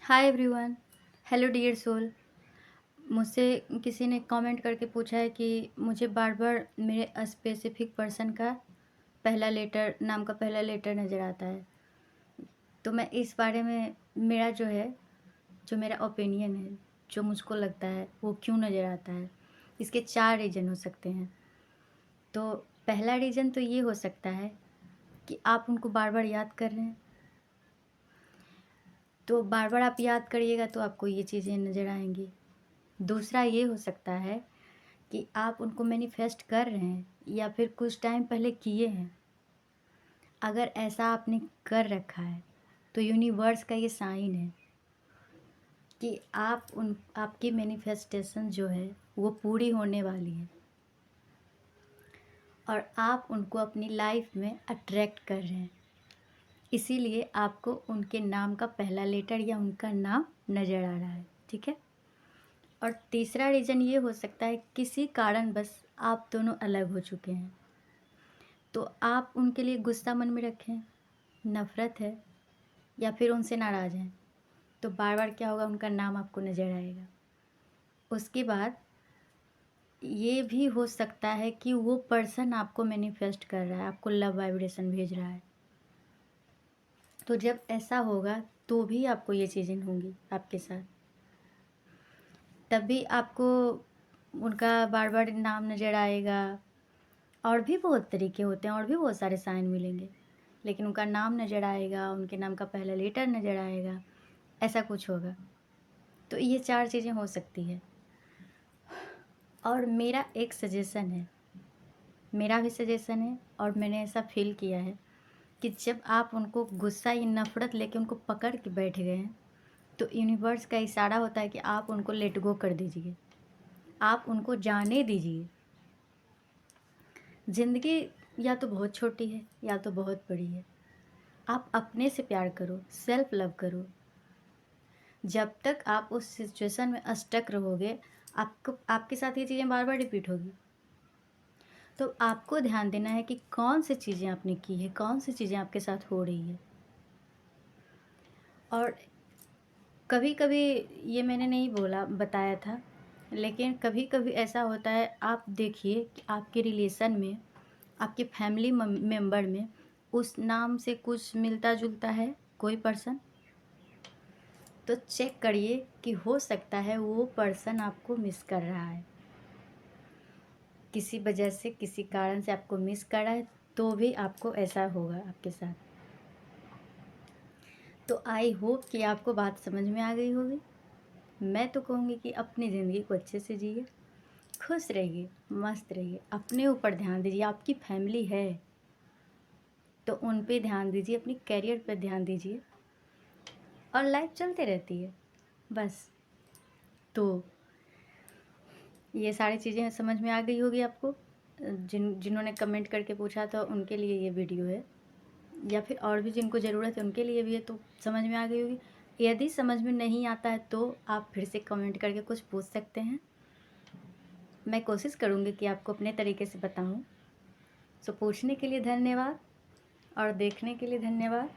हाय everyone. Hello dear soul. मुझसे किसी ने कमेंट करके पूछा है कि मुझे बार बार मेरे स्पेसिफिक पर्सन का पहला लेटर नाम का पहला लेटर नज़र आता है। तो मैं इस बारे में मेरा जो मेरा ओपिनियन है, जो मुझको लगता है वो क्यों नज़र आता है, इसके 4 रीज़न हो सकते हैं। तो पहला रीज़न तो ये हो सकता है कि आप उनको बार बार याद कर रहे हैं। तो बार बार आप याद करिएगा तो आपको ये चीज़ें नज़र आएंगी। दूसरा ये हो सकता है कि आप उनको मैनिफेस्ट कर रहे हैं या फिर कुछ टाइम पहले किए हैं। अगर ऐसा आपने कर रखा है तो यूनिवर्स का ये साइन है कि आपकी मैनिफेस्टेशन जो है वो पूरी होने वाली है और आप उनको अपनी लाइफ में अट्रैक्ट कर रहे हैं। इसीलिए आपको उनके नाम का पहला लेटर या उनका नाम नज़र आ रहा है। ठीक है। और तीसरा रीज़न ये हो सकता है किसी कारण बस आप दोनों अलग हो चुके हैं, तो आप उनके लिए गुस्सा मन में रखें, नफ़रत है या फिर उनसे नाराज़ हैं, तो बार बार क्या होगा, उनका नाम आपको नज़र आएगा। उसके बाद ये भी हो सकता है कि वो पर्सन आपको मैनिफेस्ट कर रहा है, आपको लव वाइब्रेशन भेज रहा है। तो जब ऐसा होगा तो भी आपको ये चीज़ें होंगी आपके साथ, तब भी आपको उनका बार बार नाम नज़र आएगा। और भी बहुत तरीके होते हैं और भी बहुत सारे साइन मिलेंगे, लेकिन उनका नाम नज़र आएगा, उनके नाम का पहला लेटर नज़र आएगा, ऐसा कुछ होगा। तो ये 4 चीज़ें हो सकती है। और मेरा एक सजेशन है, मेरा भी सजेशन है और मैंने ऐसा फील किया है कि जब आप उनको गुस्सा या नफ़रत लेके उनको पकड़ के बैठ गए हैं तो यूनिवर्स का इशारा होता है कि आप उनको लेट गो कर दीजिए, आप उनको जाने दीजिए। ज़िंदगी या तो बहुत छोटी है या तो बहुत बड़ी है। आप अपने से प्यार करो, सेल्फ लव करो। जब तक आप उस सिचुएशन में स्टक रहोगे, आपको आपके साथ ये चीज़ें बार बार रिपीट होगी। तो आपको ध्यान देना है कि कौन सी चीज़ें आपने की है, कौन सी चीज़ें आपके साथ हो रही है। और कभी कभी ये मैंने नहीं बताया था, लेकिन कभी कभी ऐसा होता है, आप देखिए कि आपके रिलेशन में, आपके फैमिली मेम्बर में उस नाम से कुछ मिलता जुलता है कोई पर्सन, तो चेक करिए कि हो सकता है वो पर्सन आपको मिस कर रहा है, किसी वजह से, किसी कारण से आपको मिस कर रहा है, तो भी आपको ऐसा होगा आपके साथ। तो आई होप कि आपको बात समझ में आ गई होगी। मैं तो कहूँगी कि अपनी ज़िंदगी को अच्छे से जिए, खुश रहिए, मस्त रहिए, अपने ऊपर ध्यान दीजिए। आपकी फैमिली है तो उन पे ध्यान दीजिए, अपनी करियर पर ध्यान दीजिए और लाइफ चलते रहती है बस। तो ये सारी चीज़ें समझ में आ गई होगी आपको। जिन्होंने कमेंट करके पूछा था उनके लिए ये वीडियो है, या फिर और भी जिनको ज़रूरत है उनके लिए भी है, तो समझ में आ गई होगी। यदि समझ में नहीं आता है तो आप फिर से कमेंट करके कुछ पूछ सकते हैं, मैं कोशिश करूँगी कि आपको अपने तरीके से बताऊँ। सो पूछने के लिए धन्यवाद और देखने के लिए धन्यवाद,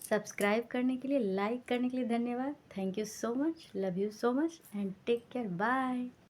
सब्सक्राइब करने के लिए, लाइक करने के लिए धन्यवाद। Thank you so much, love you so much and take care, bye.